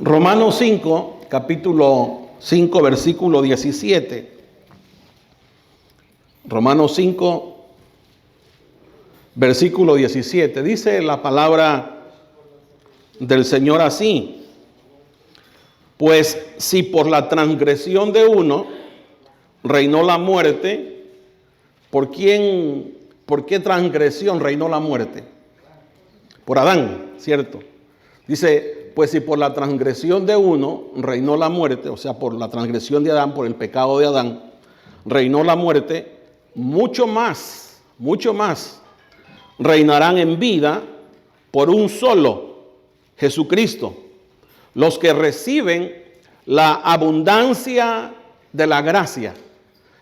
Romanos 5, capítulo 5, versículo 17. Romanos 5, versículo 17. Dice la palabra del Señor así: pues si por la transgresión de uno reinó la muerte, ¿por qué transgresión reinó la muerte? Por Adán, ¿cierto? Dice, pues si por la transgresión de uno reinó la muerte, o sea, por la transgresión de Adán, por el pecado de Adán, reinó la muerte, mucho más reinarán en vida por un solo, Jesucristo, los que reciben la abundancia de la gracia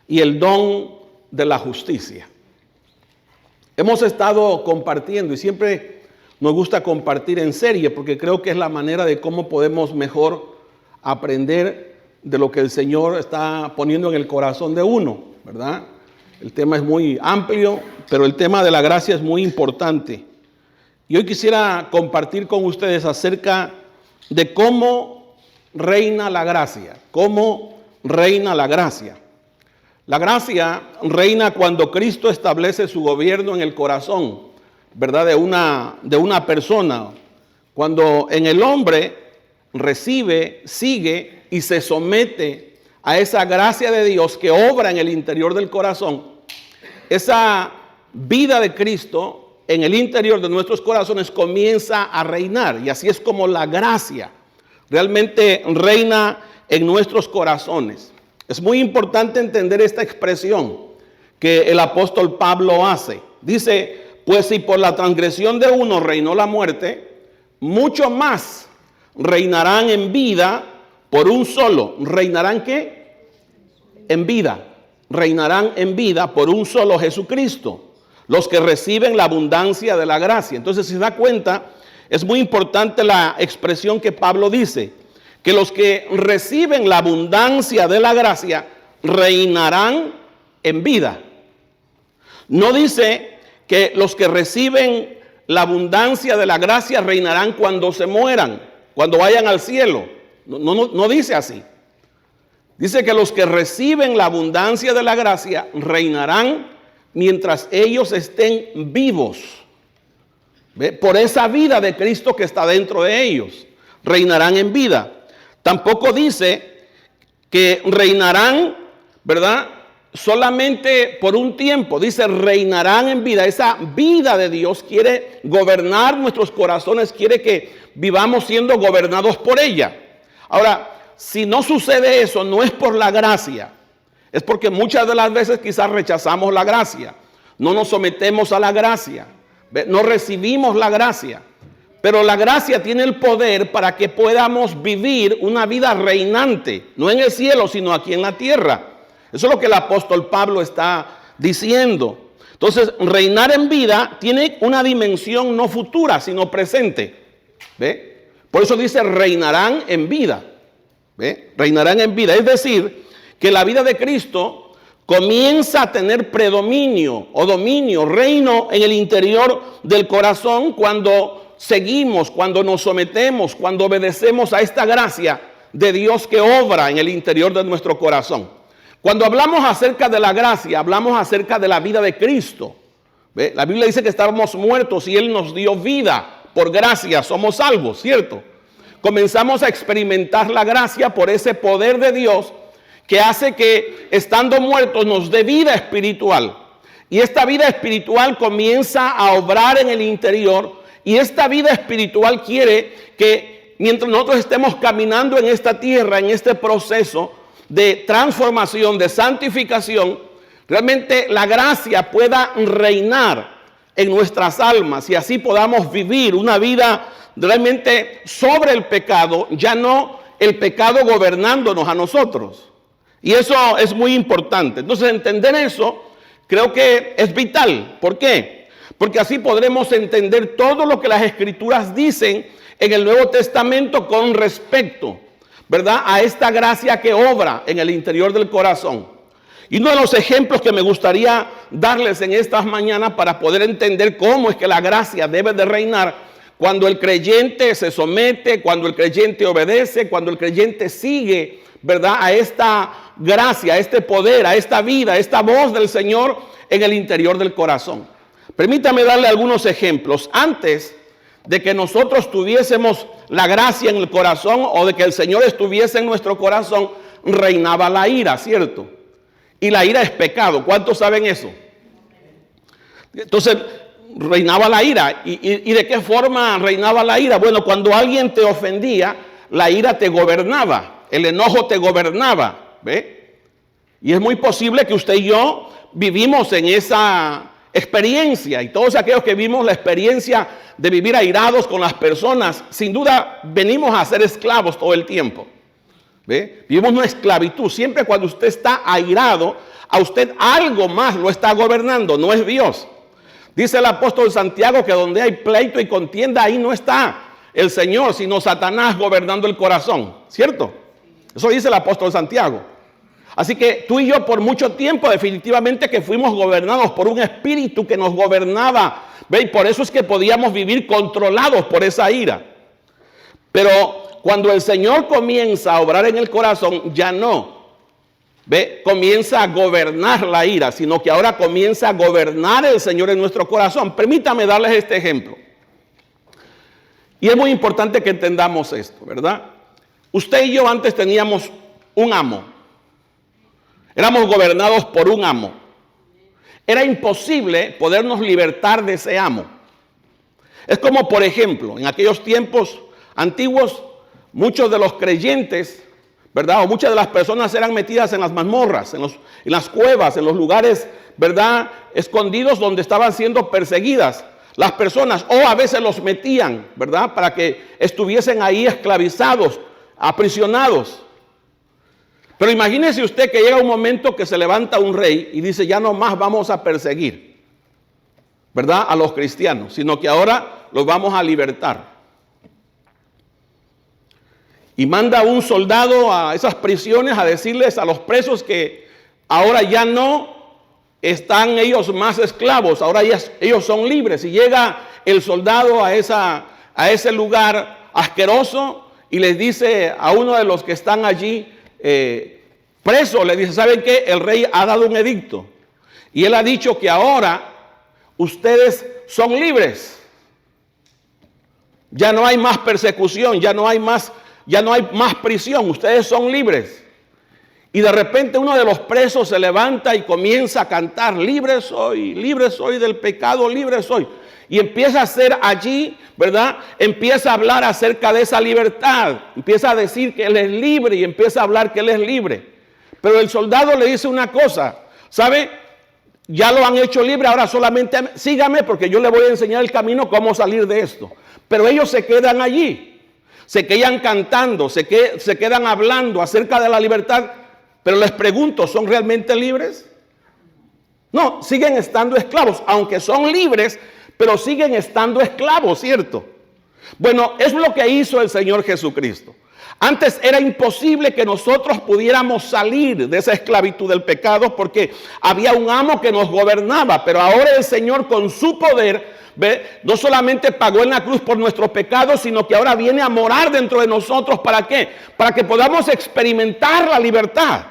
y el don de la justicia. Hemos estado compartiendo y siempre nos gusta compartir en serie porque creo que es la manera de cómo podemos mejor aprender de lo que el Señor está poniendo en el corazón de uno, ¿verdad? El tema es muy amplio, pero el tema de la gracia es muy importante. Y hoy quisiera compartir con ustedes acerca de cómo reina la gracia. ¿Cómo reina la gracia? La gracia reina cuando Cristo establece su gobierno en el corazón, ¿verdad? De una persona. Cuando en el hombre recibe, sigue y se somete a esa gracia de Dios que obra en el interior del corazón, esa vida de Cristo en el interior de nuestros corazones comienza a reinar. Y así es como la gracia realmente reina en nuestros corazones. Es muy importante entender esta expresión que el apóstol Pablo hace. Dice, pues si por la transgresión de uno reinó la muerte, mucho más reinarán en vida por un solo. ¿Reinarán qué? En vida. Reinarán en vida por un solo, Jesucristo, los que reciben la abundancia de la gracia. Entonces, si se da cuenta, es muy importante la expresión que Pablo dice, que los que reciben la abundancia de la gracia reinarán en vida. No dice que los que reciben la abundancia de la gracia reinarán cuando se mueran, cuando vayan al cielo. No dice así. Dice que los que reciben la abundancia de la gracia reinarán mientras ellos estén vivos. ¿Ve? Por esa vida de Cristo que está dentro de ellos, reinarán en vida. Tampoco dice que reinarán, ¿verdad?, solamente por un tiempo. Dice reinarán en vida. Esa vida de Dios quiere gobernar nuestros corazones, quiere que vivamos siendo gobernados por ella. Ahora, si no sucede eso, no es por la gracia, es porque muchas de las veces quizás rechazamos la gracia, no nos sometemos a la gracia, no recibimos la gracia. Pero la gracia tiene el poder para que podamos vivir una vida reinante, no en el cielo, sino aquí en la tierra. Eso es lo que el apóstol Pablo está diciendo. Entonces, reinar en vida tiene una dimensión no futura, sino presente. ¿Ve? Por eso dice reinarán en vida. ¿Ve? Reinarán en vida. Es decir, que la vida de Cristo comienza a tener predominio o dominio, reino en el interior del corazón cuando seguimos, cuando nos sometemos, cuando obedecemos a esta gracia de Dios que obra en el interior de nuestro corazón. Cuando hablamos acerca de la gracia, hablamos acerca de la vida de Cristo. ¿Ve? La Biblia dice que estábamos muertos y Él nos dio vida. Por gracia somos salvos, ¿cierto? Comenzamos a experimentar la gracia por ese poder de Dios que hace que estando muertos nos dé vida espiritual. Y esta vida espiritual comienza a obrar en el interior. Y esta vida espiritual quiere que mientras nosotros estemos caminando en esta tierra, en este proceso de transformación, de santificación, realmente la gracia pueda reinar en nuestras almas y así podamos vivir una vida realmente sobre el pecado, ya no el pecado gobernándonos a nosotros. Y eso es muy importante. Entonces, entender eso creo que es vital. ¿Por qué? Porque así podremos entender todo lo que las Escrituras dicen en el Nuevo Testamento con respecto, ¿verdad?, a esta gracia que obra en el interior del corazón. Y uno de los ejemplos que me gustaría darles en estas mañanas para poder entender cómo es que la gracia debe de reinar cuando el creyente se somete, cuando el creyente obedece, cuando el creyente sigue, ¿verdad?, a esta gracia, a este poder, a esta vida, a esta voz del Señor en el interior del corazón. Permítame darle algunos ejemplos. Antes de que nosotros tuviésemos la gracia en el corazón o de que el Señor estuviese en nuestro corazón, reinaba la ira, ¿cierto? Y la ira es pecado. ¿Cuántos saben eso? Entonces, reinaba la ira. ¿Y de qué forma reinaba la ira? Bueno, cuando alguien te ofendía, la ira te gobernaba, el enojo te gobernaba, ¿ve? Y es muy posible que usted y yo vivimos en esa experiencia, y todos aquellos que vimos la experiencia de vivir airados con las personas, sin duda venimos a ser esclavos todo el tiempo. ¿Ve? Vivimos una esclavitud. Siempre cuando usted está airado, a usted algo más lo está gobernando, no es Dios. Dice el apóstol Santiago que donde hay pleito y contienda, ahí no está el Señor, sino Satanás gobernando el corazón, ¿cierto? Eso dice el apóstol Santiago. Así que tú y yo por mucho tiempo definitivamente que fuimos gobernados por un espíritu que nos gobernaba, ¿ve? Y por eso es que podíamos vivir controlados por esa ira. Pero cuando el Señor comienza a obrar en el corazón, ya no, ¿ve?, comienza a gobernar la ira, sino que ahora comienza a gobernar el Señor en nuestro corazón. Permítame darles este ejemplo. Y es muy importante que entendamos esto, ¿verdad? Usted y yo antes teníamos un amo. Éramos gobernados por un amo. Era imposible podernos libertar de ese amo. Es como, por ejemplo, en aquellos tiempos antiguos, muchos de los creyentes, ¿verdad?, o muchas de las personas eran metidas en las mazmorras, en las cuevas, en los lugares, ¿verdad?, escondidos donde estaban siendo perseguidas las personas, o a veces los metían, ¿verdad?, para que estuviesen ahí esclavizados, aprisionados. Pero imagínese usted que llega un momento que se levanta un rey y dice, ya no más vamos a perseguir, ¿verdad?, a los cristianos, sino que ahora los vamos a libertar. Y manda a un soldado a esas prisiones a decirles a los presos que ahora ya no están ellos más esclavos, ahora ellos son libres. Y llega el soldado a ese lugar asqueroso y les dice a uno de los que están allí preso, le dice, ¿saben qué? El rey ha dado un edicto y él ha dicho que ahora ustedes son libres. Ya no hay más persecución, ya no hay más prisión, ustedes son libres. Y de repente uno de los presos se levanta y comienza a cantar, libre soy del pecado, libre soy. Y empieza a hacer allí, ¿verdad? Empieza a hablar acerca de esa libertad. Empieza a decir que él es libre y empieza a hablar que él es libre. Pero el soldado le dice una cosa, ¿sabe? Ya lo han hecho libre, ahora solamente sígame porque yo le voy a enseñar el camino cómo salir de esto. Pero ellos se quedan allí, se quedan cantando, se quedan hablando acerca de la libertad. Pero les pregunto, ¿son realmente libres? No, siguen estando esclavos, aunque son libres, pero siguen estando esclavos, ¿cierto? Bueno, es lo que hizo el Señor Jesucristo. Antes era imposible que nosotros pudiéramos salir de esa esclavitud del pecado porque había un amo que nos gobernaba, pero ahora el Señor con su poder, ¿ve?, no solamente pagó en la cruz por nuestros pecados, sino que ahora viene a morar dentro de nosotros. ¿Para qué? Para que podamos experimentar la libertad.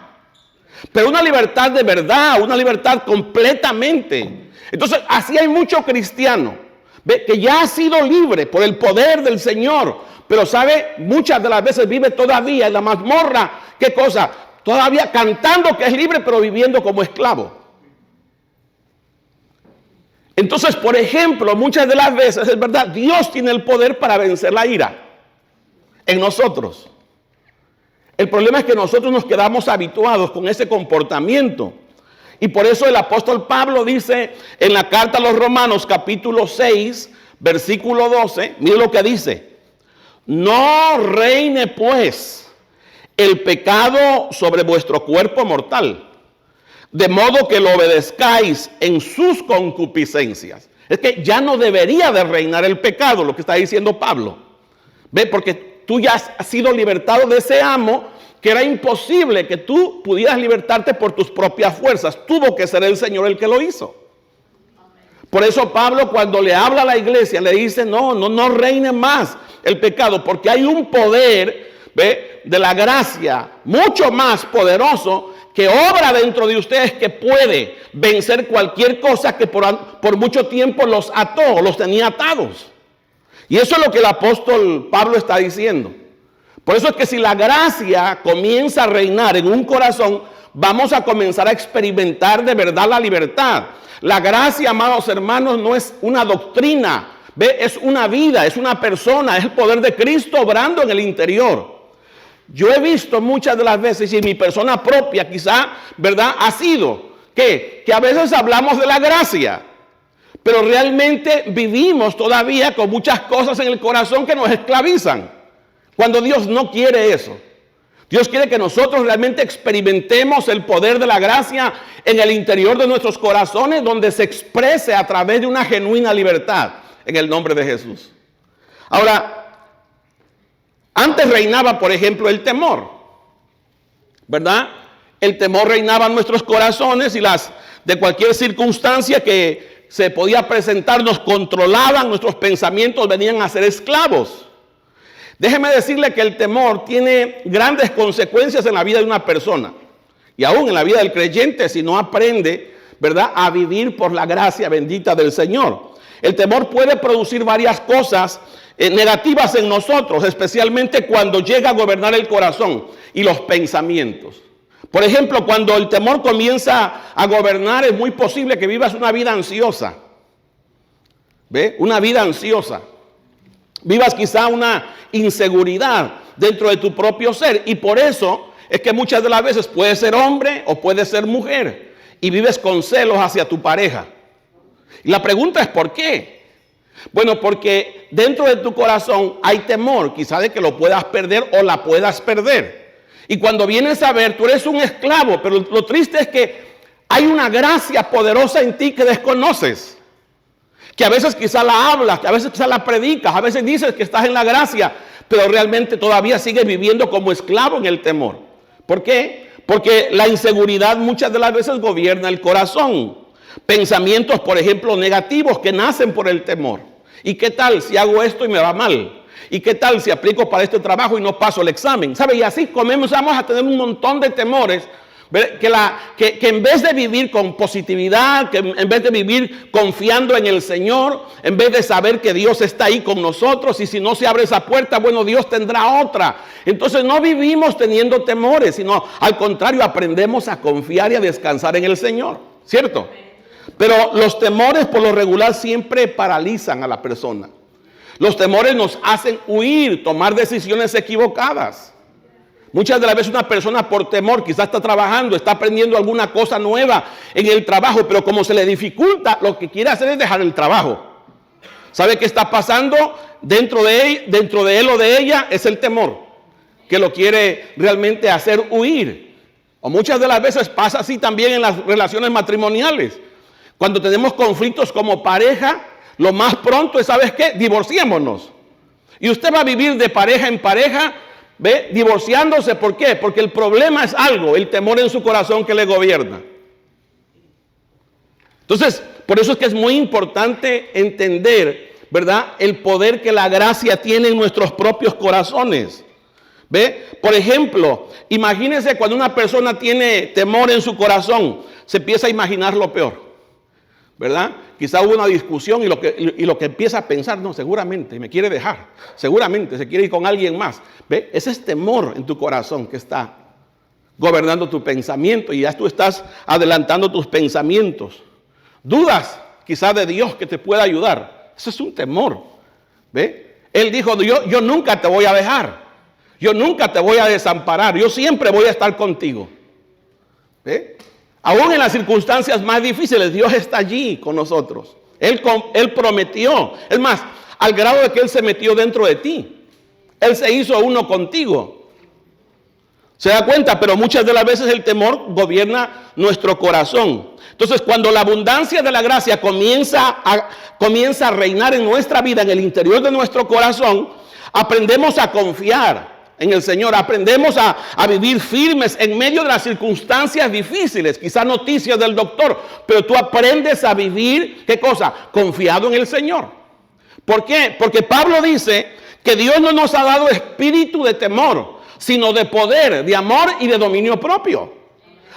Pero una libertad de verdad, una libertad completamente. Entonces, así hay mucho cristiano, ¿ve?, que ya ha sido libre por el poder del Señor, pero sabe, muchas de las veces vive todavía en la mazmorra. ¿Qué cosa? Todavía cantando que es libre, pero viviendo como esclavo. Entonces, por ejemplo, muchas de las veces, es verdad, Dios tiene el poder para vencer la ira en nosotros. El problema es que nosotros nos quedamos habituados con ese comportamiento. Y por eso el apóstol Pablo dice en la carta a los Romanos, capítulo 6, versículo 12, mire lo que dice. No reine pues el pecado sobre vuestro cuerpo mortal, de modo que lo obedezcáis en sus concupiscencias. Es que ya no debería de reinar el pecado, lo que está diciendo Pablo. ¿Ve? Porque tú ya has sido libertado de ese amo que era imposible que tú pudieras libertarte por tus propias fuerzas. Tuvo que ser el Señor el que lo hizo. Por eso Pablo, cuando le habla a la iglesia, le dice, no reine más el pecado, porque hay un poder, ¿ve?, de la gracia mucho más poderoso que obra dentro de ustedes, que puede vencer cualquier cosa que por mucho tiempo los ató, los tenía atados. Y eso es lo que el apóstol Pablo está diciendo. Por eso es que si la gracia comienza a reinar en un corazón, vamos a comenzar a experimentar de verdad la libertad. La gracia, amados hermanos, no es una doctrina, ¿ve?, es una vida, es una persona, es el poder de Cristo obrando en el interior. Yo he visto muchas de las veces, y mi persona propia quizá, ¿verdad?, ha sido que a veces hablamos de la gracia, pero realmente vivimos todavía con muchas cosas en el corazón que nos esclavizan, cuando Dios no quiere eso. Dios quiere que nosotros realmente experimentemos el poder de la gracia en el interior de nuestros corazones, donde se exprese a través de una genuina libertad, en el nombre de Jesús. Ahora, antes reinaba, por ejemplo, el temor, ¿verdad? El temor reinaba en nuestros corazones, y las de cualquier circunstancia que se podía presentar nos controlaban, nuestros pensamientos venían a ser esclavos. Déjeme decirle que el temor tiene grandes consecuencias en la vida de una persona, y aún en la vida del creyente, si no aprende, ¿verdad?, a vivir por la gracia bendita del Señor. El temor puede producir varias cosas negativas en nosotros, especialmente cuando llega a gobernar el corazón y los pensamientos. Por ejemplo, cuando el temor comienza a gobernar, es muy posible que vivas una vida ansiosa. ¿Ve? Una vida ansiosa. Vivas quizá una inseguridad dentro de tu propio ser, y por eso es que muchas de las veces puedes ser hombre o puedes ser mujer y vives con celos hacia tu pareja. Y la pregunta es ¿por qué? Bueno, porque dentro de tu corazón hay temor, quizá de que lo puedas perder o la puedas perder. Y cuando vienes a ver, tú eres un esclavo, pero lo triste es que hay una gracia poderosa en ti que desconoces. Que a veces quizá la hablas, que a veces quizá la predicas, a veces dices que estás en la gracia, pero realmente todavía sigues viviendo como esclavo en el temor. ¿Por qué? Porque la inseguridad muchas de las veces gobierna el corazón. Pensamientos, por ejemplo, negativos que nacen por el temor. ¿Y qué tal si hago esto y me va mal? ¿Y qué tal si aplico para este trabajo y no paso el examen? ¿Sabe? Y así comenzamos a tener un montón de temores que en vez de vivir con positividad, que en vez de vivir confiando en el Señor, en vez de saber que Dios está ahí con nosotros, y si no se abre esa puerta, bueno, Dios tendrá otra. Entonces no vivimos teniendo temores, sino al contrario, aprendemos a confiar y a descansar en el Señor, ¿cierto? Pero los temores por lo regular siempre paralizan a la persona. Los temores nos hacen huir, tomar decisiones equivocadas. Muchas de las veces una persona por temor quizás está trabajando, está aprendiendo alguna cosa nueva en el trabajo, pero como se le dificulta, lo que quiere hacer es dejar el trabajo. ¿Sabe qué está pasando? Dentro de él o de ella es el temor, que lo quiere realmente hacer huir. O muchas de las veces pasa así también en las relaciones matrimoniales. Cuando tenemos conflictos como pareja, lo más pronto es, ¿sabes qué? Divorciémonos. Y usted va a vivir de pareja en pareja, ¿ve? Divorciándose. ¿Por qué? Porque el problema es algo, el temor en su corazón que le gobierna. Entonces, por eso es que es muy importante entender, ¿verdad?, el poder que la gracia tiene en nuestros propios corazones. ¿Ve? Por ejemplo, imagínense cuando una persona tiene temor en su corazón, se empieza a imaginar lo peor. ¿Verdad? Quizá hubo una discusión y lo que empieza a pensar, no, seguramente me quiere dejar, seguramente se quiere ir con alguien más. ¿Ve? Ese es temor en tu corazón que está gobernando tu pensamiento, y ya tú estás adelantando tus pensamientos. Dudas quizá de Dios que te pueda ayudar. Ese es un temor. ¿Ve? Él dijo, yo nunca te voy a dejar, yo nunca te voy a desamparar, yo siempre voy a estar contigo. ¿Ve? Aún en las circunstancias más difíciles, Dios está allí con nosotros. Él prometió. Es más, al grado de que Él se metió dentro de ti. Él se hizo uno contigo. ¿Se da cuenta? Pero muchas de las veces el temor gobierna nuestro corazón. Entonces, cuando la abundancia de la gracia comienza a reinar en nuestra vida, en el interior de nuestro corazón, aprendemos a confiar, en el Señor. Aprendemos a vivir firmes en medio de las circunstancias difíciles, quizás noticias del doctor, pero tú aprendes a vivir, ¿qué cosa? Confiado en el Señor. ¿Por qué? Porque Pablo dice que Dios no nos ha dado espíritu de temor, sino de poder, de amor y de dominio propio.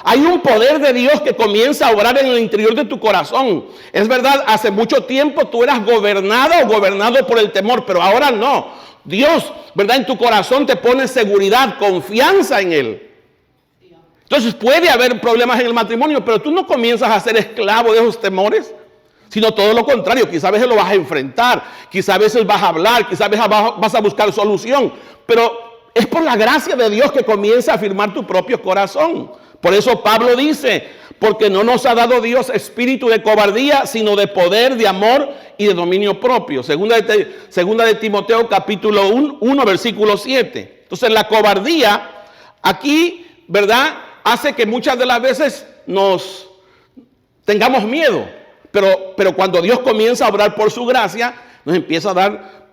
Hay un poder de Dios que comienza a obrar en el interior de tu corazón. Es verdad, hace mucho tiempo tú eras gobernada o gobernado por el temor, pero ahora no. Dios, ¿verdad? En tu corazón te pone seguridad, confianza en Él. Entonces puede haber problemas en el matrimonio, pero tú no comienzas a ser esclavo de esos temores, sino todo lo contrario. Quizás a veces lo vas a enfrentar, quizás a veces vas a hablar, quizás a veces vas a buscar solución, pero es por la gracia de Dios que comienza a afirmar tu propio corazón. Por eso Pablo dice, porque no nos ha dado Dios espíritu de cobardía, sino de poder, de amor y de dominio propio. Segunda de Timoteo capítulo 1, versículo 7. Entonces la cobardía aquí, ¿verdad?, hace que muchas de las veces nos tengamos miedo. Pero cuando Dios comienza a obrar por su gracia, nos empieza a dar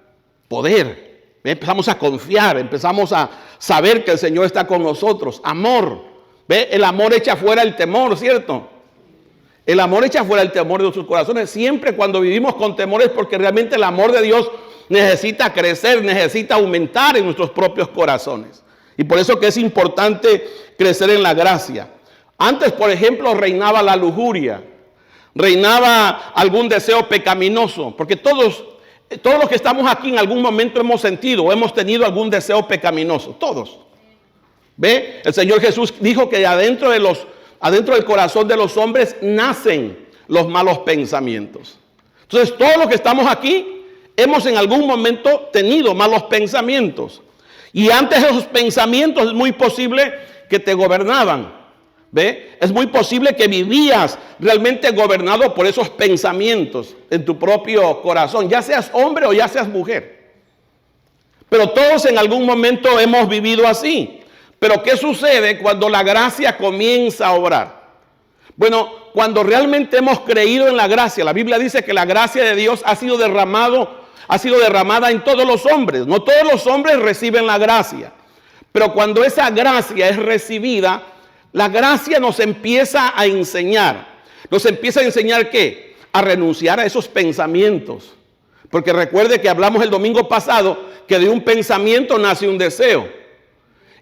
poder. Empezamos a confiar, empezamos a saber que el Señor está con nosotros. Amor. ¿Ve? El amor echa fuera el temor, ¿cierto? El amor echa fuera el temor de nuestros corazones. Siempre cuando vivimos con temores, porque realmente el amor de Dios necesita crecer, necesita aumentar en nuestros propios corazones. Y por eso que es importante crecer en la gracia. Antes, por ejemplo, reinaba la lujuria, reinaba algún deseo pecaminoso, porque todos los que estamos aquí en algún momento hemos sentido o hemos tenido algún deseo pecaminoso, todos. ¿Ve? El Señor Jesús dijo que adentro del corazón de los hombres nacen los malos pensamientos. Entonces, todos los que estamos aquí hemos en algún momento tenido malos pensamientos. Y antes de esos pensamientos es muy posible que te gobernaban. ¿Ve? Es muy posible que vivías realmente gobernado por esos pensamientos en tu propio corazón, ya seas hombre o ya seas mujer. Pero todos en algún momento hemos vivido así. Pero ¿qué sucede cuando la gracia comienza a obrar? Bueno, cuando realmente hemos creído en la gracia, la Biblia dice que la gracia de Dios ha sido derramada en todos los hombres. No todos los hombres reciben la gracia, pero cuando esa gracia es recibida, la gracia nos empieza a enseñar. ¿Nos empieza a enseñar qué? A renunciar a esos pensamientos. Porque recuerde que hablamos el domingo pasado que de un pensamiento nace un deseo.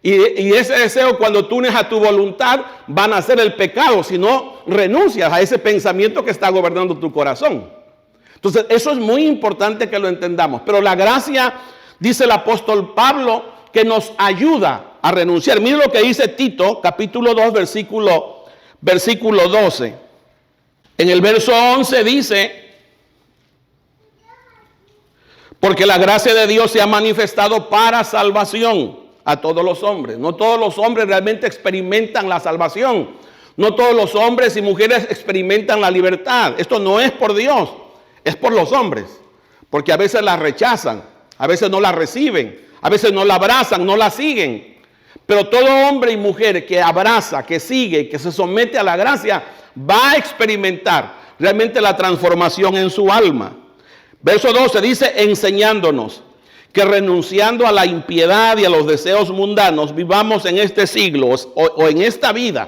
Y ese deseo, cuando tú unes a tu voluntad, va a nacer el pecado. Si no renuncias a ese pensamiento que está gobernando tu corazón. Entonces, eso es muy importante que lo entendamos. Pero la gracia, dice el apóstol Pablo, que nos ayuda a renunciar. Mire lo que dice Tito, capítulo 2, versículo 12. En el verso 11 dice, porque la gracia de Dios se ha manifestado para salvación a todos los hombres. No todos los hombres realmente experimentan la salvación. No todos los hombres y mujeres experimentan la libertad. Esto no es por Dios, es por los hombres. Porque a veces la rechazan, a veces no la reciben, a veces no la abrazan, no la siguen. Pero todo hombre y mujer que abraza, que sigue, que se somete a la gracia, va a experimentar realmente la transformación en su alma. Verso 12 dice, enseñándonos que renunciando a la impiedad y a los deseos mundanos, vivamos en este siglo o en esta vida.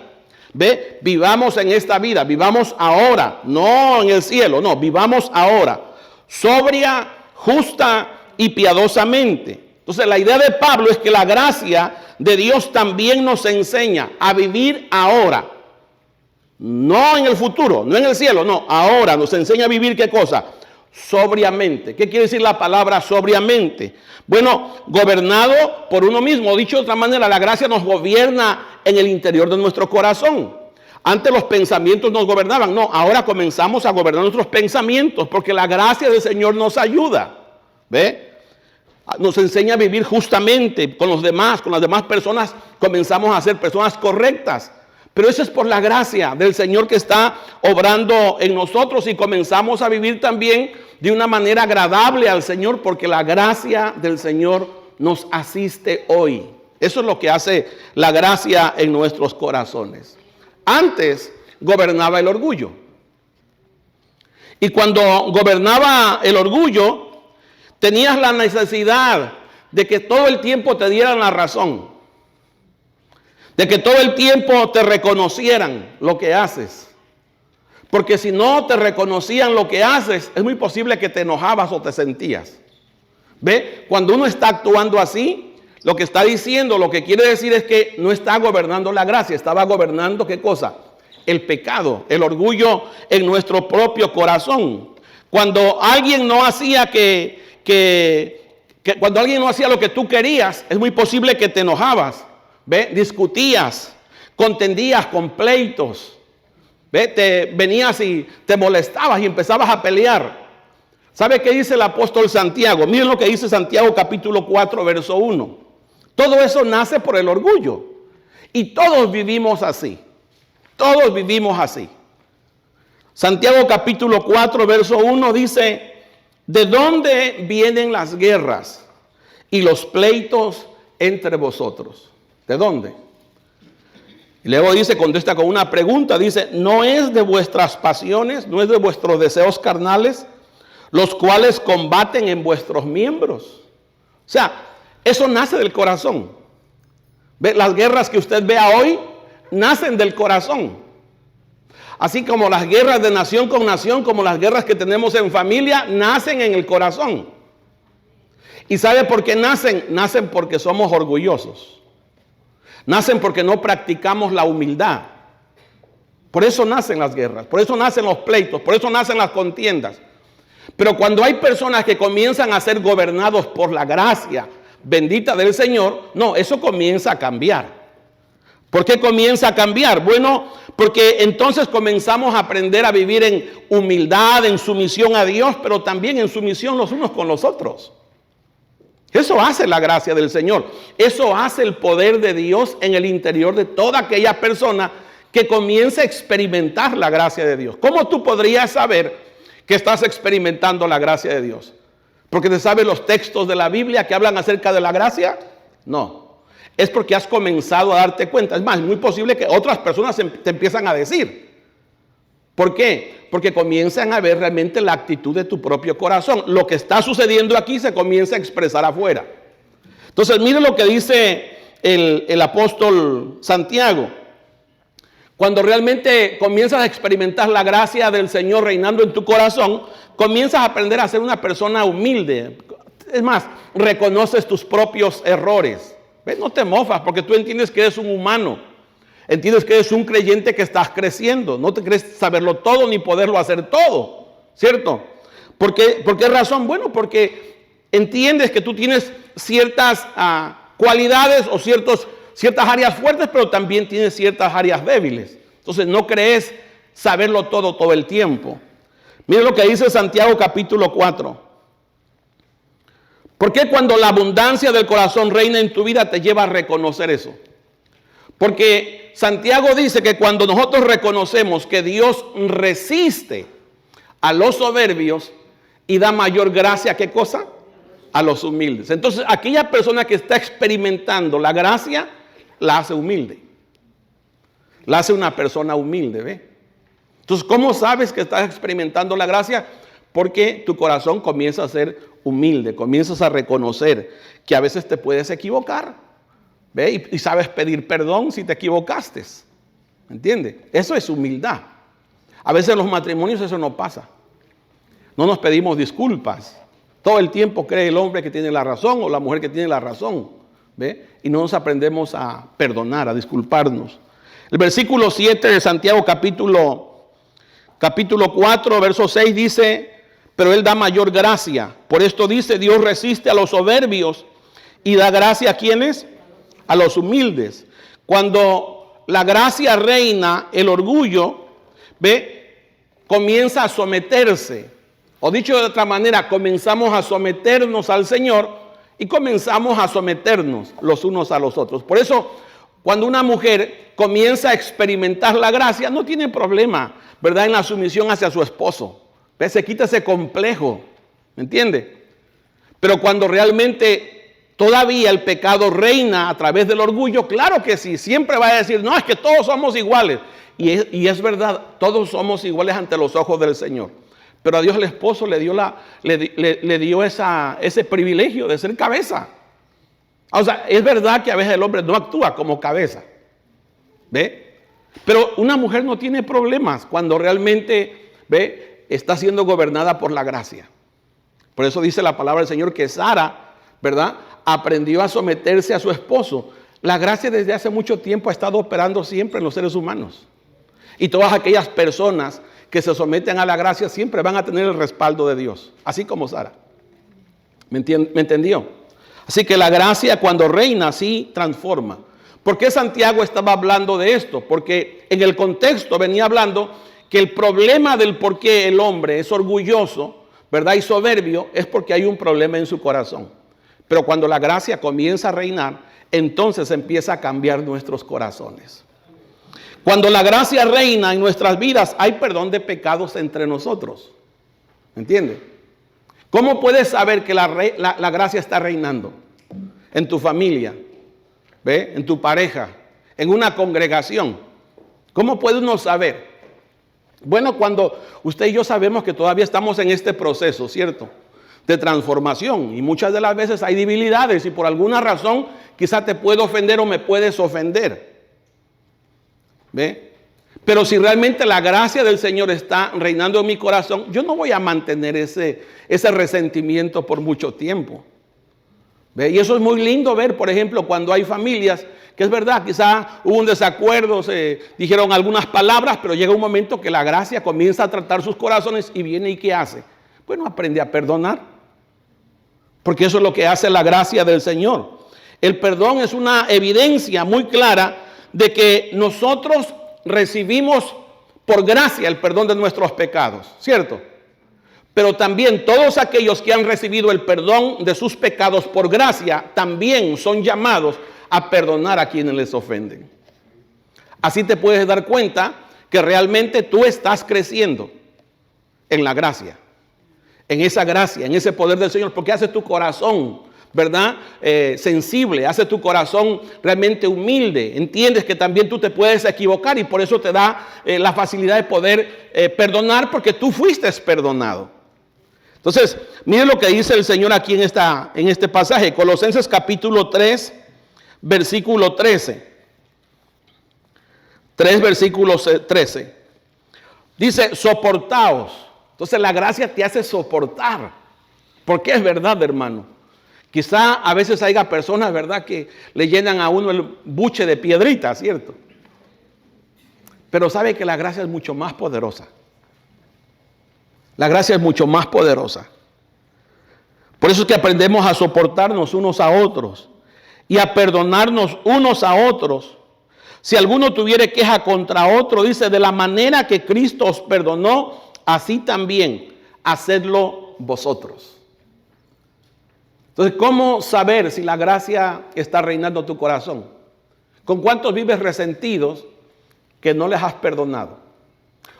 ¿Ve? Vivamos en esta vida, vivamos ahora, no en el cielo, no, vivamos ahora, sobria, justa y piadosamente. Entonces la idea de Pablo es que la gracia de Dios también nos enseña a vivir ahora. No en el futuro, no en el cielo, no, ahora nos enseña a vivir ¿qué cosa? Sobriamente. ¿Qué quiere decir la palabra sobriamente? Bueno, gobernado por uno mismo. Dicho de otra manera, la gracia nos gobierna en el interior de nuestro corazón. Antes los pensamientos nos gobernaban. No, ahora comenzamos a gobernar nuestros pensamientos porque la gracia del Señor nos ayuda. ¿Ve? Nos enseña a vivir justamente con los demás, con las demás personas. Comenzamos a ser personas correctas. Pero eso es por la gracia del Señor que está obrando en nosotros y comenzamos a vivir también de una manera agradable al Señor porque la gracia del Señor nos asiste hoy. Eso es lo que hace la gracia en nuestros corazones. Antes gobernaba el orgullo. Y cuando gobernaba el orgullo, tenías la necesidad de que todo el tiempo te dieran la razón, de que todo el tiempo te reconocieran lo que haces. Porque si no te reconocían lo que haces, es muy posible que te enojabas o te sentías. ¿Ve? Cuando uno está actuando así, lo que está diciendo, lo que quiere decir es que no está gobernando la gracia, estaba gobernando ¿qué cosa? El pecado, el orgullo en nuestro propio corazón. Cuando alguien no hacía cuando alguien no hacía lo que tú querías, es muy posible que te enojabas, ¿ve? Discutías, contendías con pleitos, ¿ve? Te venías y te molestabas y empezabas a pelear. ¿Sabe qué dice el apóstol Santiago? Miren lo que dice Santiago capítulo 4, verso 1. Todo eso nace por el orgullo. Y todos vivimos así. Todos vivimos así. Santiago capítulo 4, verso 1 dice, ¿de dónde vienen las guerras y los pleitos entre vosotros? ¿De dónde? Y luego dice, contesta con una pregunta, dice, ¿no es de vuestras pasiones, no es de vuestros deseos carnales, los cuales combaten en vuestros miembros? O sea, eso nace del corazón. ¿Ve? Las guerras que usted vea hoy nacen del corazón. Así como las guerras de nación con nación, como las guerras que tenemos en familia, nacen en el corazón. ¿Y sabe por qué nacen? Nacen porque somos orgullosos. Nacen porque no practicamos la humildad. Por eso nacen las guerras, por eso nacen los pleitos, por eso nacen las contiendas. Pero cuando hay personas que comienzan a ser gobernados por la gracia bendita del Señor, no, eso comienza a cambiar. ¿Por qué comienza a cambiar? Bueno, porque entonces comenzamos a aprender a vivir en humildad, en sumisión a Dios, pero también en sumisión los unos con los otros. Eso hace la gracia del Señor. Eso hace el poder de Dios en el interior de toda aquella persona que comienza a experimentar la gracia de Dios. ¿Cómo tú podrías saber que estás experimentando la gracia de Dios? ¿Porque te sabes los textos de la Biblia que hablan acerca de la gracia? No. Es porque has comenzado a darte cuenta. Es más, es muy posible que otras personas te empiezan a decir. ¿Por qué? Porque comienzan a ver realmente la actitud de tu propio corazón. Lo que está sucediendo aquí se comienza a expresar afuera. Entonces, mire lo que dice el apóstol Santiago. Cuando realmente comienzas a experimentar la gracia del Señor reinando en tu corazón, comienzas a aprender a ser una persona humilde. Es más, reconoces tus propios errores. ¿Ves? No te mofas porque tú entiendes que eres un humano. Entiendes que eres un creyente que estás creciendo. No te crees saberlo todo ni poderlo hacer todo. ¿Cierto? ¿Por qué razón? Bueno, porque entiendes que tú tienes ciertas cualidades o ciertas áreas fuertes, pero también tienes ciertas áreas débiles. Entonces no crees saberlo todo el tiempo. Mira lo que dice Santiago capítulo 4. ¿Por qué cuando la abundancia del corazón reina en tu vida te lleva a reconocer eso? Porque Santiago dice que cuando nosotros reconocemos que Dios resiste a los soberbios y da mayor gracia, ¿qué cosa? A los humildes. Entonces aquella persona que está experimentando la gracia, la hace humilde. La hace una persona humilde, ¿ve? Entonces, ¿cómo sabes que estás experimentando la gracia? Porque tu corazón comienza a ser humilde, comienzas a reconocer que a veces te puedes equivocar, ¿ve? Y sabes pedir perdón si te equivocaste, ¿entiendes? Eso es humildad. A veces en los matrimonios eso no pasa. No nos pedimos disculpas. Todo el tiempo cree el hombre que tiene la razón o la mujer que tiene la razón, ¿ve? Y no nos aprendemos a perdonar, a disculparnos. El versículo 7 de Santiago capítulo 4, verso 6 dice, pero Él da mayor gracia. Por esto dice, Dios resiste a los soberbios y da gracia a ¿quiénes? A los humildes. Cuando la gracia reina, el orgullo, ¿ve? Comienza a someterse. O dicho de otra manera, comenzamos a someternos al Señor y comenzamos a someternos los unos a los otros. Por eso, cuando una mujer comienza a experimentar la gracia, no tiene problema, ¿verdad?, en la sumisión hacia su esposo. ¿Ves? Se quita ese complejo, ¿me entiende? Pero cuando realmente todavía el pecado reina a través del orgullo, claro que sí, siempre va a decir, no, es que todos somos iguales. Y es verdad, todos somos iguales ante los ojos del Señor. Pero a Dios el esposo le dio ese privilegio de ser cabeza. O sea, es verdad que a veces el hombre no actúa como cabeza. ¿Ve? Pero una mujer no tiene problemas cuando realmente, ¿ve?, está siendo gobernada por la gracia. Por eso dice la palabra del Señor que Sara, ¿verdad?, aprendió a someterse a su esposo. La gracia desde hace mucho tiempo ha estado operando siempre en los seres humanos. Y todas aquellas personas que se someten a la gracia siempre van a tener el respaldo de Dios. Así como Sara. ¿Me entendió? Así que la gracia cuando reina sí transforma. ¿Por qué Santiago estaba hablando de esto? Porque en el contexto venía hablando que el problema del por qué el hombre es orgulloso, ¿verdad?, y soberbio, es porque hay un problema en su corazón. Pero cuando la gracia comienza a reinar, entonces empieza a cambiar nuestros corazones. Cuando la gracia reina en nuestras vidas, hay perdón de pecados entre nosotros. ¿Me entiende? ¿Cómo puedes saber que la gracia está reinando? En tu familia, ¿ve?, en tu pareja, en una congregación. ¿Cómo puede uno saber? Bueno, cuando usted y yo sabemos que todavía estamos en este proceso, ¿cierto?, de transformación. Y muchas de las veces hay debilidades y por alguna razón quizá te puedo ofender o me puedes ofender. ¿Ve? Pero si realmente la gracia del Señor está reinando en mi corazón, yo no voy a mantener ese resentimiento por mucho tiempo. ¿Ve? Y eso es muy lindo ver, por ejemplo, cuando hay familias que es verdad, quizá hubo un desacuerdo, se dijeron algunas palabras, pero llega un momento que la gracia comienza a tratar sus corazones y viene y ¿qué hace? Bueno, aprende a perdonar. Porque eso es lo que hace la gracia del Señor. El perdón es una evidencia muy clara de que nosotros recibimos por gracia el perdón de nuestros pecados, ¿cierto? Pero también todos aquellos que han recibido el perdón de sus pecados por gracia también son llamados a perdonar a quienes les ofenden. Así te puedes dar cuenta que realmente tú estás creciendo en la gracia. En esa gracia, en ese poder del Señor, porque hace tu corazón, ¿verdad?, sensible, hace tu corazón realmente humilde. Entiendes que también tú te puedes equivocar y por eso te da la facilidad de poder perdonar, porque tú fuiste perdonado. Entonces, miren lo que dice el Señor aquí en este pasaje, Colosenses capítulo 3, versículo 13. 3 versículos 13. Dice, soportaos. Entonces la gracia te hace soportar. Porque es verdad, hermano. Quizá a veces haya personas, ¿verdad?, que le llenan a uno el buche de piedritas, ¿cierto? Pero sabe que la gracia es mucho más poderosa. La gracia es mucho más poderosa. Por eso es que aprendemos a soportarnos unos a otros y a perdonarnos unos a otros. Si alguno tuviere queja contra otro, dice, de la manera que Cristo os perdonó, así también hacedlo vosotros. Entonces, ¿cómo saber si la gracia está reinando en tu corazón? ¿Con cuántos vives resentidos que no les has perdonado?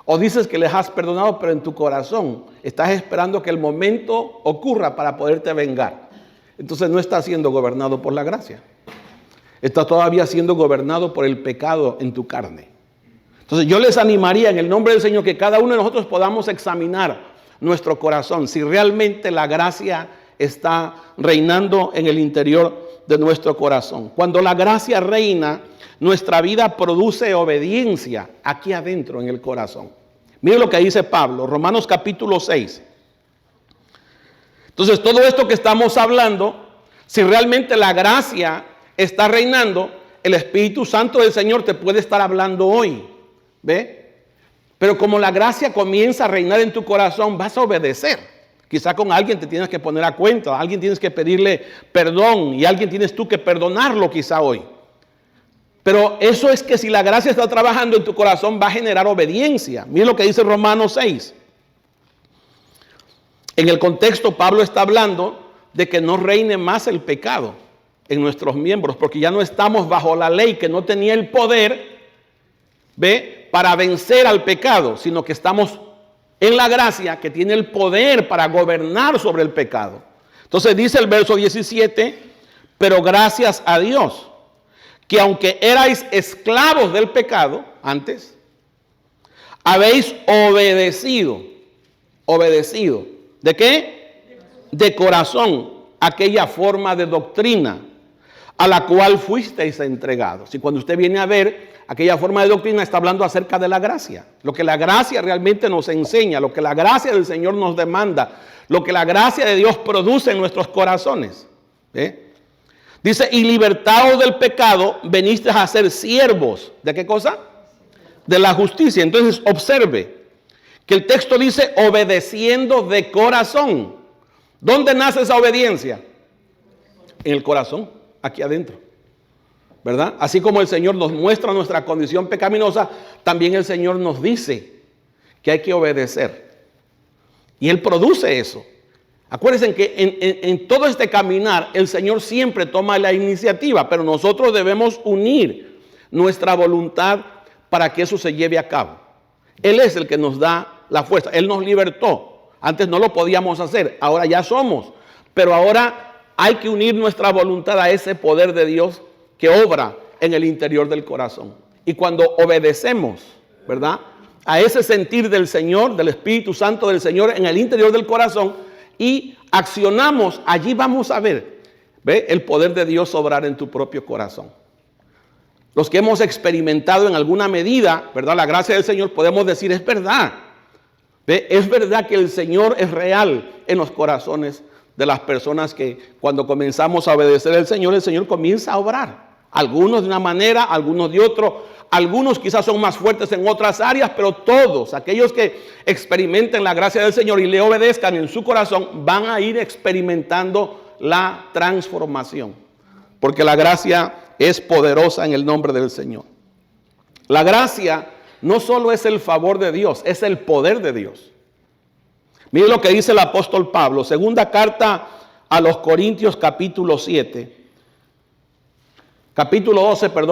O dices que les has perdonado, pero en tu corazón estás esperando que el momento ocurra para poderte vengar. Entonces no estás siendo gobernado por la gracia. Estás todavía siendo gobernado por el pecado en tu carne. Entonces yo les animaría en el nombre del Señor que cada uno de nosotros podamos examinar nuestro corazón, si realmente la gracia está reinando en el interior de nuestro corazón. Cuando la gracia reina, nuestra vida produce obediencia aquí adentro en el corazón. Mire lo que dice Pablo, Romanos capítulo 6. Entonces todo esto que estamos hablando, si realmente la gracia está reinando, el Espíritu Santo del Señor te puede estar hablando hoy. ¿Ve? Pero como la gracia comienza a reinar en tu corazón, vas a obedecer. Quizá con alguien te tienes que poner a cuenta, a alguien tienes que pedirle perdón y a alguien tienes tú que perdonarlo quizá hoy. Pero eso es que si la gracia está trabajando en tu corazón va a generar obediencia. Mira lo que dice Romanos 6. En el contexto Pablo está hablando de que no reine más el pecado en nuestros miembros, porque ya no estamos bajo la ley que no tenía el poder, ¿ve?, para vencer al pecado, sino que estamos en la gracia que tiene el poder para gobernar sobre el pecado. Entonces dice el verso 17, pero gracias a Dios, que aunque erais esclavos del pecado antes, habéis obedecido. ¿De qué? De corazón, aquella forma de doctrina a la cual fuisteis entregados. Y cuando usted viene a ver aquella forma de doctrina, está hablando acerca de la gracia. Lo que la gracia realmente nos enseña, lo que la gracia del Señor nos demanda, lo que la gracia de Dios produce en nuestros corazones. Dice, y libertados del pecado, venisteis a ser siervos. ¿De qué cosa? De la justicia. Entonces, observe que el texto dice, obedeciendo de corazón. ¿Dónde nace esa obediencia? En el corazón, aquí adentro. ¿Verdad? Así como el Señor nos muestra nuestra condición pecaminosa, también el Señor nos dice que hay que obedecer. Y Él produce eso. Acuérdense que en todo este caminar, el Señor siempre toma la iniciativa, pero nosotros debemos unir nuestra voluntad para que eso se lleve a cabo. Él es el que nos da la fuerza. Él nos libertó. Antes no lo podíamos hacer, ahora ya somos. Pero ahora hay que unir nuestra voluntad a ese poder de Dios que obra en el interior del corazón. Y cuando obedecemos, ¿verdad?, a ese sentir del Señor, del Espíritu Santo del Señor en el interior del corazón y accionamos, allí vamos a ver, ¿ve?, el poder de Dios obrar en tu propio corazón. Los que hemos experimentado en alguna medida, ¿verdad?, la gracia del Señor, podemos decir, es verdad. ¿Ve? Es verdad que el Señor es real en los corazones de las personas que cuando comenzamos a obedecer al Señor, el Señor comienza a obrar. Algunos de una manera, algunos de otro. Algunos quizás son más fuertes en otras áreas, pero todos, aquellos que experimenten la gracia del Señor y le obedezcan en su corazón, van a ir experimentando la transformación. Porque la gracia es poderosa en el nombre del Señor. La gracia no solo es el favor de Dios, es el poder de Dios. Mire lo que dice el apóstol Pablo, segunda carta a los Corintios capítulo 12,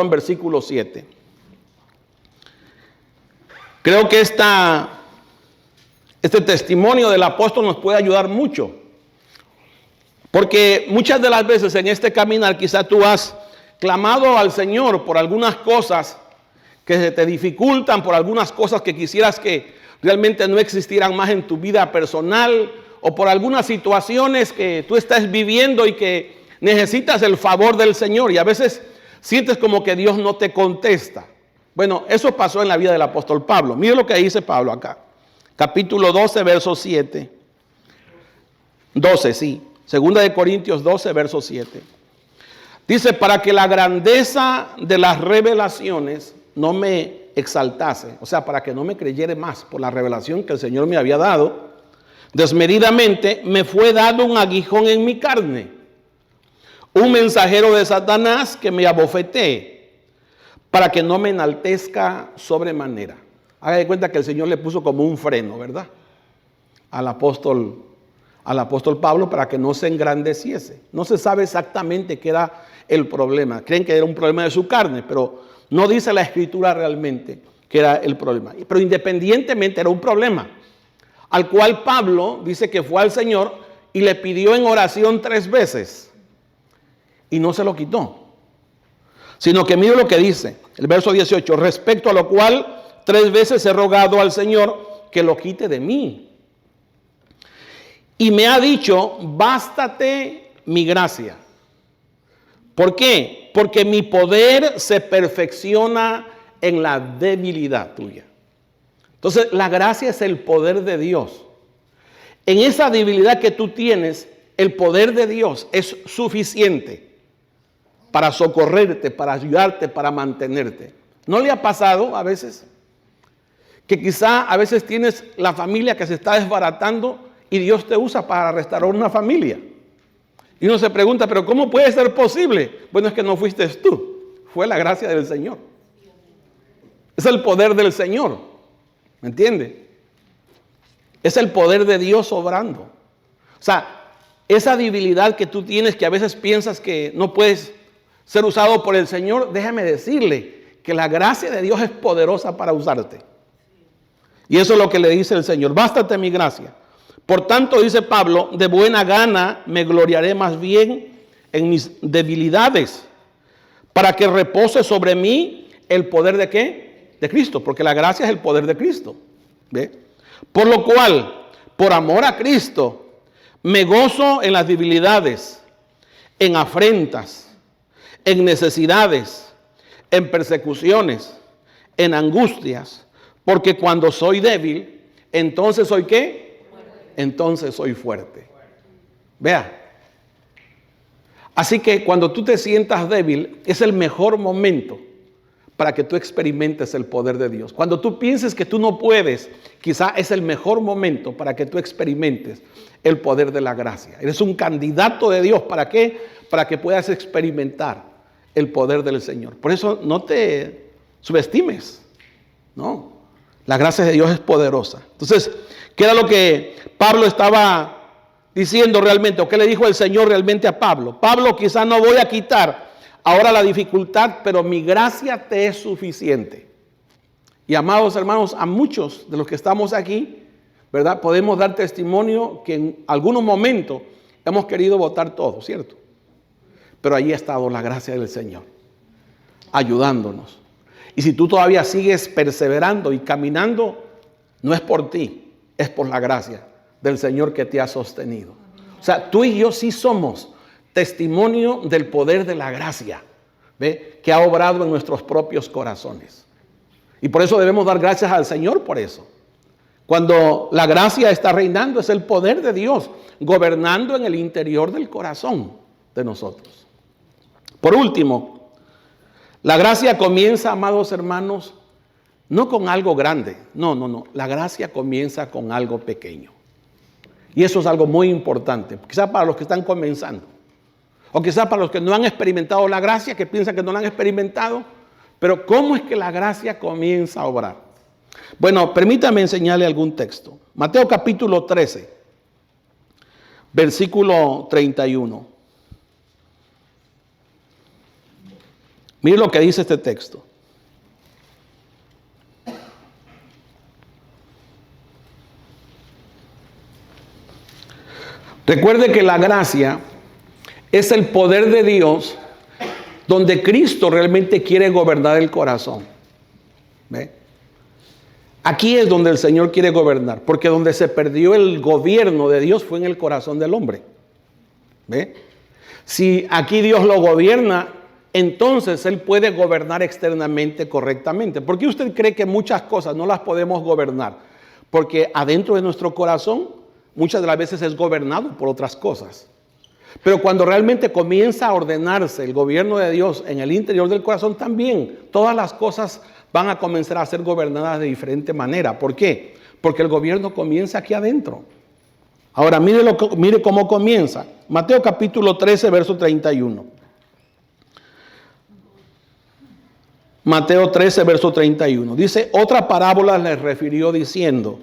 versículo 7. Creo que este testimonio del apóstol nos puede ayudar mucho. Porque muchas de las veces en este caminar quizás tú has clamado al Señor por algunas cosas que se te dificultan, por algunas cosas que quisieras que realmente no existieran más en tu vida personal, o por algunas situaciones que tú estás viviendo y que necesitas el favor del Señor, y a veces sientes como que Dios no te contesta. Bueno, eso pasó en la vida del apóstol Pablo. Mire lo que dice Pablo acá. Capítulo 12, verso 7. 12, sí. Segunda de Corintios 12, verso 7. Dice, para que la grandeza de las revelaciones no me exaltase. O sea, para que no me creyere más por la revelación que el Señor me había dado. Desmedidamente me fue dado un aguijón en mi carne. Un mensajero de Satanás que me abofetee, para que no me enaltezca sobremanera. Haga de cuenta que el Señor le puso como un freno, ¿verdad?, al apóstol Pablo, para que no se engrandeciese. No se sabe exactamente qué era el problema. Creen que era un problema de su carne, pero no dice la Escritura realmente que era el problema. Pero independientemente era un problema, al cual Pablo dice que fue al Señor y le pidió en oración 3 veces. Y no se lo quitó. Sino que mire lo que dice, el verso 18, respecto a lo cual 3 veces he rogado al Señor que lo quite de mí. Y me ha dicho, bástate mi gracia. ¿Por qué? Porque mi poder se perfecciona en la debilidad tuya. Entonces, la gracia es el poder de Dios. En esa debilidad que tú tienes, el poder de Dios es suficiente para socorrerte, para ayudarte, para mantenerte. ¿No le ha pasado a veces que quizá a veces tienes la familia que se está desbaratando y Dios te usa para restaurar una familia? Y uno se pregunta, ¿pero cómo puede ser posible? Bueno, es que no fuiste tú, fue la gracia del Señor. Es el poder del Señor, ¿me entiende? Es el poder de Dios obrando. O sea, esa debilidad que tú tienes, que a veces piensas que no puedes ser usado por el Señor, déjame decirle que la gracia de Dios es poderosa para usarte. Y eso es lo que le dice el Señor, bástate mi gracia. Por tanto, dice Pablo, de buena gana me gloriaré más bien en mis debilidades, para que repose sobre mí el poder de ¿qué? De Cristo, porque la gracia es el poder de Cristo. ¿Ve? Por lo cual, por amor a Cristo, me gozo en las debilidades, en afrentas, en necesidades, en persecuciones, en angustias, porque cuando soy débil, entonces ¿soy qué? Entonces soy fuerte. Vea. Así que cuando tú te sientas débil, es el mejor momento para que tú experimentes el poder de Dios. Cuando tú pienses que tú no puedes, quizá es el mejor momento para que tú experimentes el poder de la gracia. Eres un candidato de Dios. ¿Para qué? Para que puedas experimentar el poder del Señor. Por eso no te subestimes. No. La gracia de Dios es poderosa. Entonces, ¿qué era lo que Pablo estaba diciendo realmente? ¿O qué le dijo el Señor realmente a Pablo? Pablo, quizá no voy a quitar ahora la dificultad, pero mi gracia te es suficiente. Y amados hermanos, a muchos de los que estamos aquí, ¿verdad? Podemos dar testimonio que en algunos momentos hemos querido botar todo, ¿cierto? Pero allí ha estado la gracia del Señor, ayudándonos. Y si tú todavía sigues perseverando y caminando, no es por ti, es por la gracia del Señor que te ha sostenido. O sea, tú y yo sí somos testimonio del poder de la gracia, ¿ve? Que ha obrado en nuestros propios corazones. Y por eso debemos dar gracias al Señor por eso. Cuando la gracia está reinando, es el poder de Dios gobernando en el interior del corazón de nosotros. Por último, la gracia comienza, amados hermanos, no con algo grande. No. La gracia comienza con algo pequeño. Y eso es algo muy importante, quizás para los que están comenzando. O quizás para los que no han experimentado la gracia, que piensan que no la han experimentado. Pero ¿cómo es que la gracia comienza a obrar? Bueno, permítame enseñarle algún texto. Mateo capítulo 13, versículo 31. Mire lo que dice este texto. Recuerde que la gracia es el poder de Dios donde Cristo realmente quiere gobernar el corazón. ¿Ve? Aquí es donde el Señor quiere gobernar, porque donde se perdió el gobierno de Dios fue en el corazón del hombre. ¿Ve? Si aquí Dios lo gobierna, entonces Él puede gobernar externamente correctamente. ¿Por qué usted cree que muchas cosas no las podemos gobernar? Porque adentro de nuestro corazón muchas de las veces es gobernado por otras cosas. Pero cuando realmente comienza a ordenarse el gobierno de Dios en el interior del corazón, también todas las cosas van a comenzar a ser gobernadas de diferente manera. ¿Por qué? Porque el gobierno comienza aquí adentro. Ahora, mire cómo comienza. Mateo capítulo 13, verso 31. Mateo 13, verso 31. Dice, otra parábola les refirió diciendo,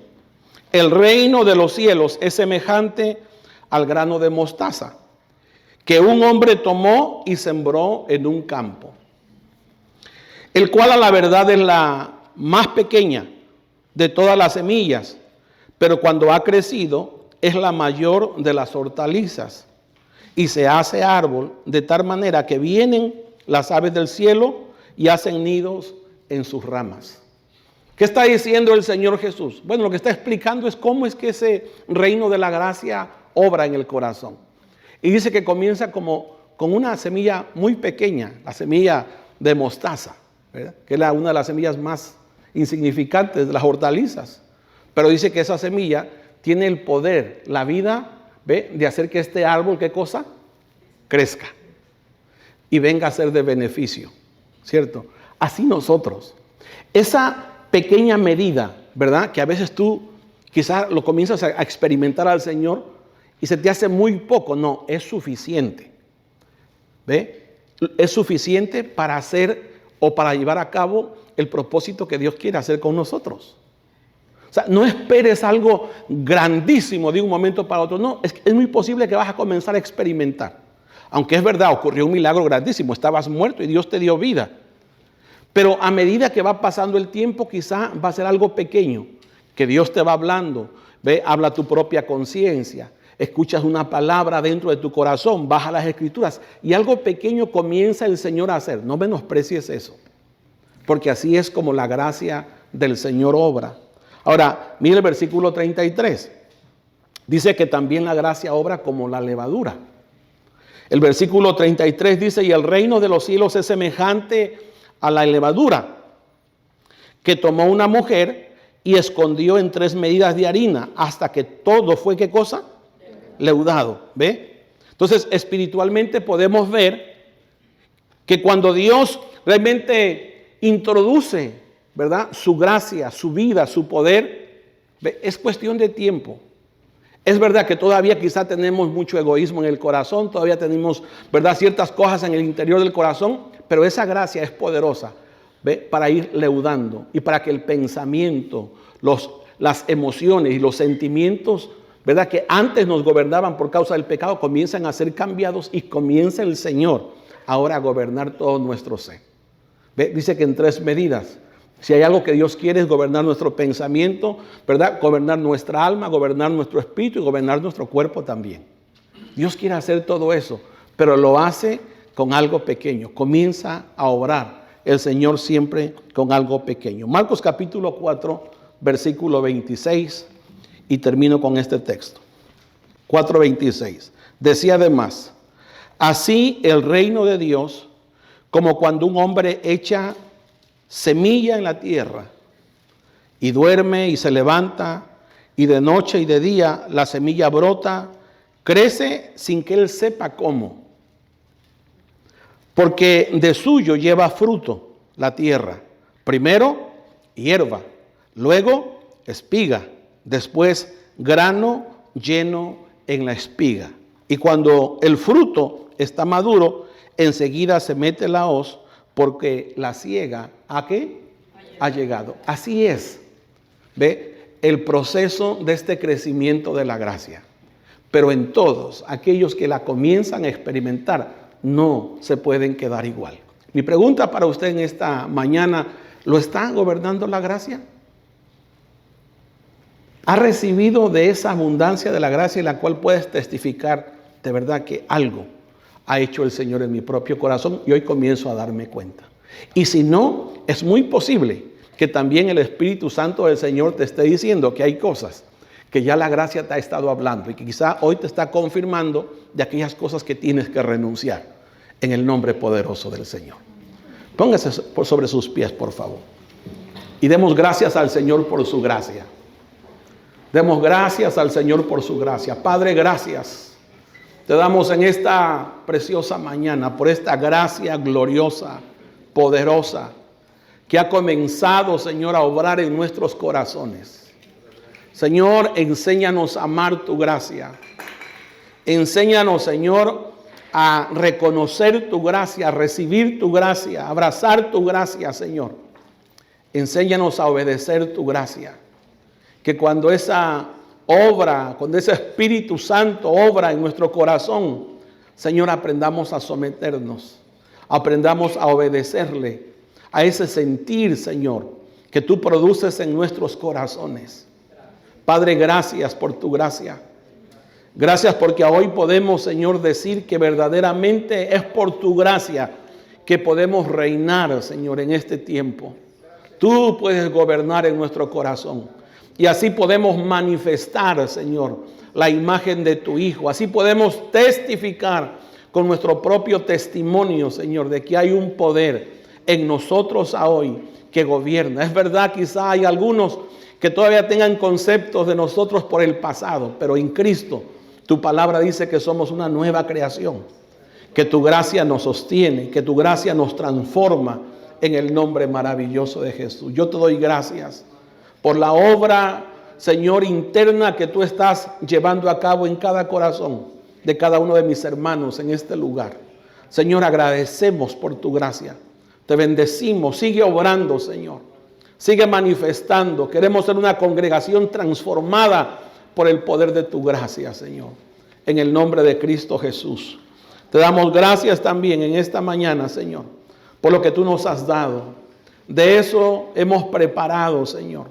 el reino de los cielos es semejante al grano de mostaza, que un hombre tomó y sembró en un campo, el cual a la verdad es la más pequeña de todas las semillas, pero cuando ha crecido es la mayor de las hortalizas y se hace árbol de tal manera que vienen las aves del cielo y hacen nidos en sus ramas. ¿Qué está diciendo el Señor Jesús? Bueno, lo que está explicando es cómo es que ese reino de la gracia obra en el corazón. Y dice que comienza como con una semilla muy pequeña, la semilla de mostaza, ¿verdad? Que es una de las semillas más insignificantes de las hortalizas. Pero dice que esa semilla tiene el poder, la vida, ¿ve? De hacer que este árbol, ¿qué cosa? Crezca y venga a ser de beneficio, ¿cierto? Así nosotros. Esa pequeña medida, ¿verdad? Que a veces tú quizás lo comienzas a experimentar al Señor y se te hace muy poco. No, es suficiente. ¿Ve? Es suficiente para hacer o para llevar a cabo el propósito que Dios quiere hacer con nosotros. O sea, no esperes algo grandísimo de un momento para otro. No, es muy posible que vas a comenzar a experimentar. Aunque es verdad, ocurrió un milagro grandísimo. Estabas muerto y Dios te dio vida. Pero a medida que va pasando el tiempo, quizá va a ser algo pequeño, que Dios te va hablando. Ve, habla tu propia conciencia. Escuchas una palabra dentro de tu corazón, baja las escrituras y algo pequeño comienza el Señor a hacer. No menosprecies eso, porque así es como la gracia del Señor obra. Ahora, mire el versículo 33. Dice que también la gracia obra como la levadura. El versículo 33 dice, y el reino de los cielos es semejante a la levadura que tomó una mujer y escondió en 3 medidas de harina hasta que todo fue, ¿qué cosa? Leudado. ¿Ve? Entonces, espiritualmente podemos ver que cuando Dios realmente introduce, ¿verdad?, su gracia, su vida, su poder, ¿ve?, es cuestión de tiempo. Es verdad que todavía quizá tenemos mucho egoísmo en el corazón, todavía tenemos, ¿verdad?, ciertas cosas en el interior del corazón, pero esa gracia es poderosa, ¿ve?, para ir leudando y para que el pensamiento, las emociones y los sentimientos, ¿verdad?, que antes nos gobernaban por causa del pecado, comiencen a ser cambiados y comienza el Señor ahora a gobernar todo nuestro ser. ¿Ve? Dice que en 3 medidas. Si hay algo que Dios quiere es gobernar nuestro pensamiento, ¿verdad?, gobernar nuestra alma, gobernar nuestro espíritu y gobernar nuestro cuerpo también. Dios quiere hacer todo eso, pero lo hace con algo pequeño. Comienza a obrar el Señor siempre con algo pequeño. Marcos capítulo 4, versículo 26, y termino con este texto. 4:26. Decía además, así el reino de Dios, como cuando un hombre echa semilla en la tierra y duerme y se levanta y de noche y de día la semilla brota, crece sin que él sepa cómo, porque de suyo lleva fruto la tierra, primero hierba, luego espiga, después grano lleno en la espiga, y cuando el fruto está maduro, enseguida se mete la hoz, porque la siega, ¿a qué? Ha llegado. Así es, ¿ve?, el proceso de este crecimiento de la gracia. Pero en todos aquellos que la comienzan a experimentar, no se pueden quedar igual. Mi pregunta para usted en esta mañana, ¿lo está gobernando la gracia? ¿Ha recibido de esa abundancia de la gracia en la cual puedes testificar de verdad que algo ha hecho el Señor en mi propio corazón y hoy comienzo a darme cuenta? Y si no, es muy posible que también el Espíritu Santo del Señor te esté diciendo que hay cosas que ya la gracia te ha estado hablando y que quizá hoy te está confirmando de aquellas cosas que tienes que renunciar en el nombre poderoso del Señor. Póngase sobre sus pies, por favor, y demos gracias al Señor por su gracia. Demos gracias al Señor por su gracia. Padre, gracias. Te damos en esta preciosa mañana por esta gracia gloriosa, poderosa, que ha comenzado, Señor, a obrar en nuestros corazones. Señor, enséñanos a amar tu gracia. Enséñanos, Señor, a reconocer tu gracia, a recibir tu gracia, a abrazar tu gracia, Señor. Enséñanos a obedecer tu gracia. Que cuando esa obra, cuando ese Espíritu Santo obra en nuestro corazón, Señor, aprendamos a someternos, aprendamos a obedecerle, a ese sentir, Señor, que tú produces en nuestros corazones. Padre, gracias por tu gracia. Gracias porque hoy podemos, Señor, decir que verdaderamente es por tu gracia que podemos reinar, Señor, en este tiempo. Tú puedes gobernar en nuestro corazón. Y así podemos manifestar, Señor, la imagen de tu Hijo. Así podemos testificar con nuestro propio testimonio, Señor, de que hay un poder en nosotros a hoy que gobierna. Es verdad, quizá hay algunos que todavía tengan conceptos de nosotros por el pasado, pero en Cristo tu palabra dice que somos una nueva creación, que tu gracia nos sostiene, que tu gracia nos transforma en el nombre maravilloso de Jesús. Yo te doy gracias por la obra, Señor, interna que tú estás llevando a cabo en cada corazón de cada uno de mis hermanos en este lugar. Señor, agradecemos por tu gracia. Te bendecimos. Sigue obrando, Señor. Sigue manifestando. Queremos ser una congregación transformada por el poder de tu gracia, Señor. En el nombre de Cristo Jesús. Te damos gracias también en esta mañana, Señor, por lo que tú nos has dado. De eso hemos preparado, Señor.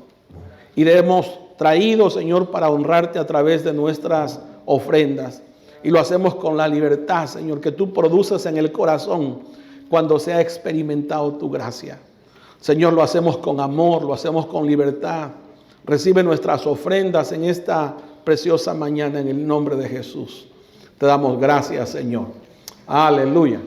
Y le hemos traído, Señor, para honrarte a través de nuestras ofrendas. Y lo hacemos con la libertad, Señor, que tú produces en el corazón cuando se ha experimentado tu gracia. Señor, lo hacemos con amor, lo hacemos con libertad. Recibe nuestras ofrendas en esta preciosa mañana en el nombre de Jesús. Te damos gracias, Señor. Aleluya.